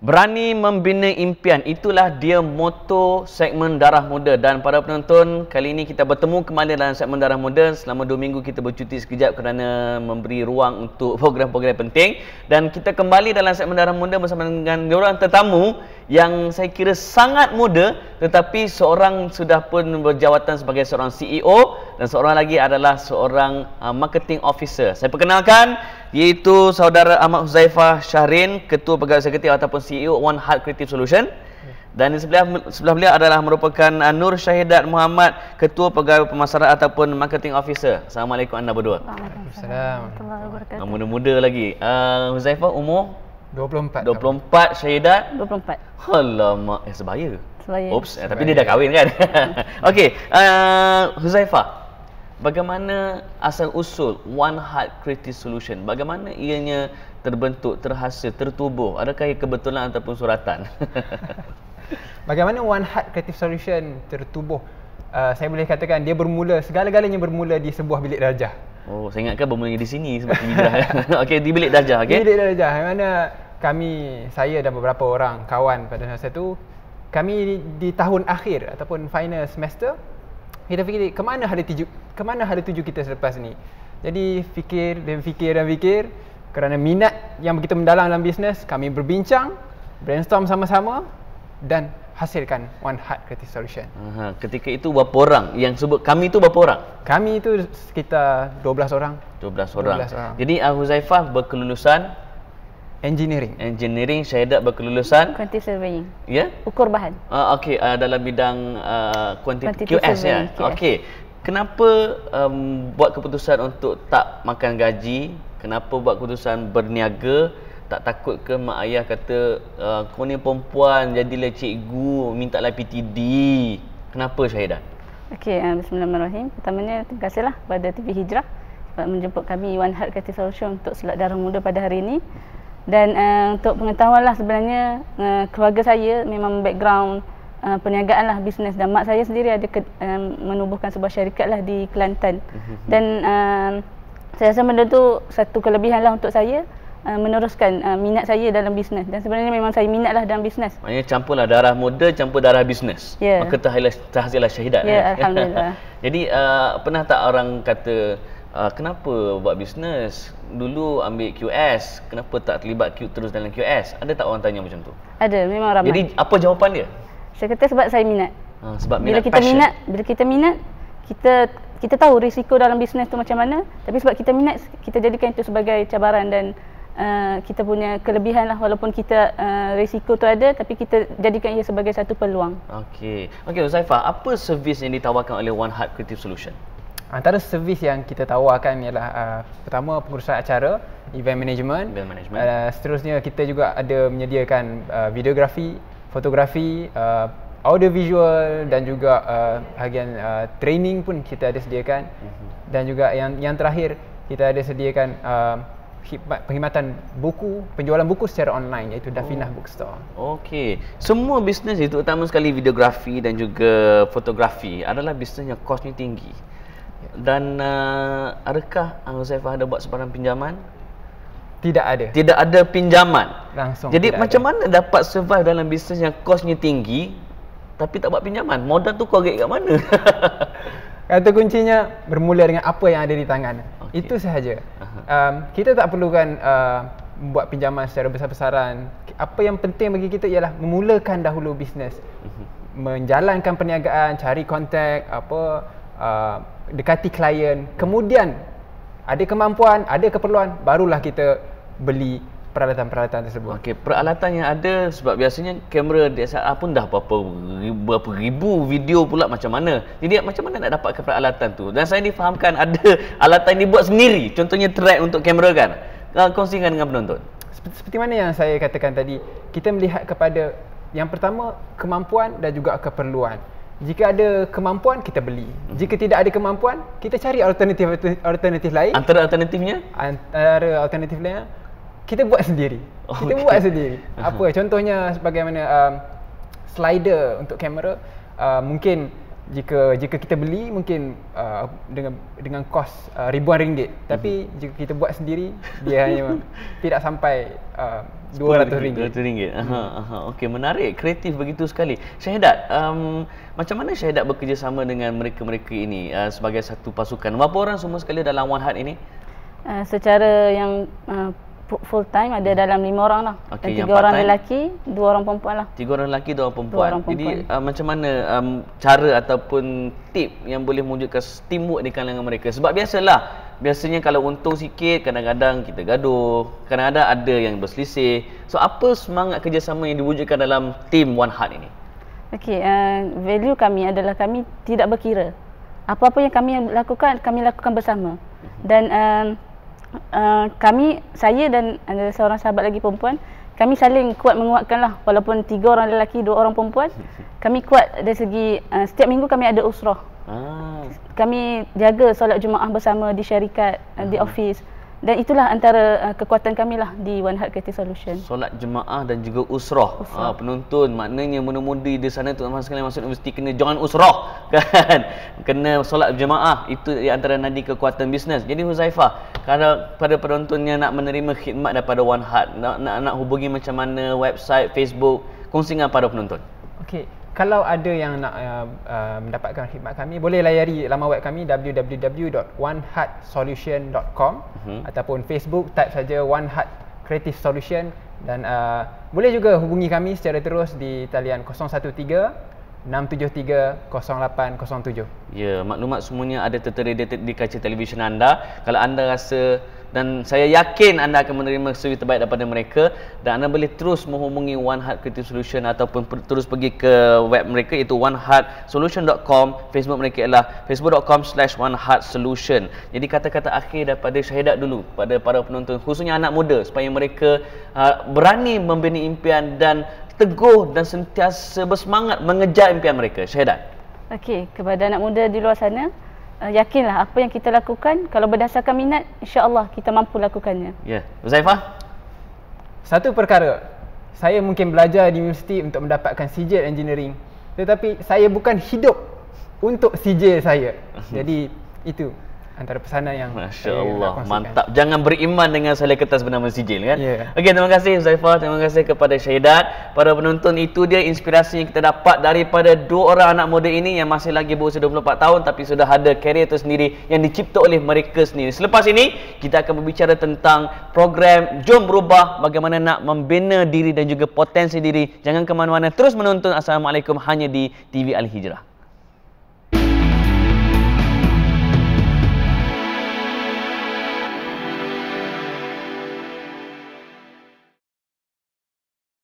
Berani membina impian, itulah dia moto segmen Darah Muda. Dan para penonton, kali ini kita bertemu kembali dalam segmen Darah Muda. Selama 2 minggu kita bercuti sekejap kerana memberi ruang untuk program-program penting. Dan kita kembali dalam segmen Darah Muda bersama dengan diorang tetamu yang saya kira sangat muda, tetapi seorang sudah pun berjawatan sebagai seorang CEO dan seorang lagi adalah seorang marketing officer. Saya perkenalkan, iaitu saudara Ahmad Huzaifah Shahrin, Ketua Pegawai Eksekutif ataupun CEO One Heart Creative Solution. Dan di sebelah beliau adalah merupakan Nur Syahidat Muhammad, Ketua Pegawai Pemasaran ataupun Marketing Officer. Assalamualaikum anda berdua. Waalaikumsalam. Muda-muda lagi. Huzaifah umur? 24. 24, Syahidat? 24. Alamak, sebaya. Oops, Sebaya. tapi dia dah kahwin kan? Okey, Huzaifah, bagaimana asal-usul One Heart Creative Solution? Bagaimana ianya terbentuk, terhasil, tertubuh? Adakah ia kebetulan ataupun suratan? Bagaimana One Heart Creative Solution tertubuh? Saya boleh katakan dia bermula, segala-galanya bermula di sebuah bilik darjah. Oh, saya ingatkan bermulanya di sini sebab TV dah. Okey, di bilik darjah, okey. Bilik darjah, yang mana saya dan beberapa orang kawan pada masa itu, kami di tahun akhir ataupun final semester, kita fikir kemana hala tuju kita selepas ni. Jadi fikir, kerana minat yang begitu mendalam dalam bisnes, kami berbincang, brainstorm sama-sama dan hasilkan One Heart Creative Solution. Ketika itu berapa orang? Yang sebut kami itu berapa orang? Kami itu sekitar 12 orang. 12 orang. 12 orang. Jadi Huzaifah berkelulusan Engineering, Syahidat berkelulusan Quantity surveying. Ya? Ukur bahan. Okey, dalam bidang Quantity QS ya. surveying, QS. Okey. Kenapa buat keputusan untuk tak makan gaji? Kenapa buat keputusan berniaga? Tak takut ke mak ayah kata kau ni perempuan, jadilah cikgu, mintalah PTD? Kenapa Syahidat? Okey, bismillahirrahmanirrahim. Pertamanya terima kasihlah kepada TV Hijrah sebab menjemput kami One Heart Creative Solution untuk Selat Darah Muda pada hari ini. Dan untuk pengetahuan lah, sebenarnya keluarga saya memang background perniagaan lah, bisnes, dan mak saya sendiri ada menubuhkan sebuah syarikat lah di Kelantan. Dan saya rasa benda tu satu kelebihan lah untuk saya, meneruskan minat saya dalam bisnes. Dan sebenarnya memang saya minat lah dalam bisnes. Maknanya campurlah darah muda, campur darah bisnes. Ya. Maka terhasillah Syahidat. Ya, Alhamdulillah. Jadi pernah tak orang kata kenapa buat bisnes? Dulu ambil QS, kenapa tak terlibat terus dalam QS? Ada tak orang tanya macam tu? Ada, memang ramai. Jadi apa jawapan dia? Saya kata sebab saya minat. Sebab Bila minat, kita passion. bila kita minat, kita tahu risiko dalam bisnes tu macam mana, tapi sebab kita minat, kita jadikan itu sebagai cabaran dan kita punya kelebihan lah, walaupun kita risiko tu ada, tapi kita jadikan ia sebagai satu peluang. Okey, Huzaifah, apa servis yang ditawarkan oleh One Heart Creative Solution? Antara servis yang kita tawarkan ialah pertama pengurusan acara, event management. Seterusnya kita juga ada menyediakan videografi, fotografi, audio visual dan juga bahagian training pun kita ada sediakan. Dan juga yang terakhir kita ada sediakan penkhidmatan buku, penjualan buku secara online, iaitu Dafinah Bookstore. Okey, semua bisnes itu, terutama sekali videografi dan juga fotografi, adalah bisnes yang kosnya tinggi. Dan adakah Huzaifah ada buat sebarang pinjaman? Tidak ada. Tidak ada pinjaman. Langsung. Jadi macam mana dapat survive dalam bisnes yang kosnya tinggi tapi tak buat pinjaman? Modal tu kau get kat mana? Kata kuncinya bermula dengan apa yang ada di tangan. Okay. Itu sahaja. Kita tak perlukan buat pinjaman secara besar-besaran. Apa yang penting bagi kita ialah memulakan dahulu bisnes. Menjalankan perniagaan, cari kontak, dekati klien. Kemudian ada kemampuan, ada keperluan, barulah kita beli peralatan-peralatan tersebut. Okey, peralatan yang ada, sebab biasanya kamera DSLR pun dah berapa ribu video pula macam mana. Jadi macam mana nak dapatkan peralatan tu? Dan saya difahamkan ada alatan yang dibuat sendiri, contohnya track untuk kamera kan. Kongsikan dengan penonton. Seperti mana yang saya katakan tadi, kita melihat kepada yang pertama kemampuan dan juga keperluan. Jika ada kemampuan, kita beli. Jika tidak ada kemampuan, kita cari alternatif lain. Antara alternatifnya? Antara alternatifnya, kita buat sendiri. Kita buat sendiri. Apa contohnya sebagaimana slider untuk kamera, mungkin jika kita beli mungkin dengan kos ribuan ringgit, tapi jika kita buat sendiri dia hanya tidak sampai RM200. Okey, menarik, kreatif begitu sekali. Syahidat, macam mana Syahidat bekerjasama dengan mereka-mereka ini sebagai satu pasukan? Berapa orang semua sekali dalam One Heart ini? Secara yang full time ada dalam 5 orang lah. Okay, 3 orang lelaki, 2 orang perempuan lah. 3 orang lelaki, 2 orang perempuan. Jadi macam mana cara ataupun tip yang boleh mewujudkan teamwork di kalangan mereka? Sebab biasanya kalau untung sikit kadang-kadang kita gaduh, kadang-kadang ada yang berselisih. So apa semangat kerjasama yang diwujudkan dalam team One Heart ini? Okey, value kami adalah kami tidak berkira. Apa-apa yang kami lakukan bersama. Dan saya dan ada seorang sahabat lagi perempuan, kami saling kuat menguatkan lah. Walaupun 3 orang lelaki, 2 orang perempuan, kami kuat dari segi setiap minggu kami ada usrah. Kami jaga solat Jumaat bersama di syarikat, di office. Dan itulah antara kekuatan kami lah di One Heart Creative Solution. Solat jemaah dan juga usrah. Penonton, maknanya muda-mudi di sana tu sekalian masuk universiti kena join usrah kan. Kena solat jemaah, itu di antara nadi kekuatan bisnes. Jadi Huzaifah, kalau pada penonton yang nak menerima khidmat daripada One Heart, nak hubungi macam mana, website, Facebook, kongsi dengan para penonton. Okey, kalau ada yang nak mendapatkan khidmat kami, boleh layari laman web kami www.oneheartsolution.com ataupun Facebook, type saja One Heart Creative Solution, dan boleh juga hubungi kami secara terus di talian 013-673-0807. Ya, maklumat semuanya ada tertera di kaca televisyen anda. Kalau anda rasa, dan saya yakin anda akan menerima servis terbaik daripada mereka, dan anda boleh terus menghubungi One Heart Creative Solution ataupun terus pergi ke web mereka iaitu oneheartsolution.com. Facebook mereka ialah facebook.com/oneheartsolution. Jadi kata-kata akhir daripada Syahidat dulu pada para penonton, khususnya anak muda, supaya mereka berani membina impian dan teguh dan sentiasa bersemangat mengejar impian mereka. Syahidat. Okey, kepada anak muda di luar sana, yakinlah apa yang kita lakukan, kalau berdasarkan minat, insya-Allah kita mampu lakukannya. Ya, Huzaifah? Satu perkara, saya mungkin belajar di universiti untuk mendapatkan sijil engineering, tetapi saya bukan hidup untuk sijil saya. Jadi itu antara pesanan yang Masya Allah, mantap. Jangan beriman dengan salai kertas bernama sijil kan? Okey, terima kasih Huzaifah, terima kasih kepada Syahidat. Para penonton, itu dia inspirasi yang kita dapat daripada 2 orang anak muda ini yang masih lagi berusia 24 tahun tapi sudah ada karier tersendiri yang dicipta oleh mereka sendiri. Selepas ini, kita akan berbicara tentang program Jom Berubah, bagaimana nak membina diri dan juga potensi diri. Jangan ke mana-mana, terus menonton Assalamualaikum hanya di TV Al Hijrah.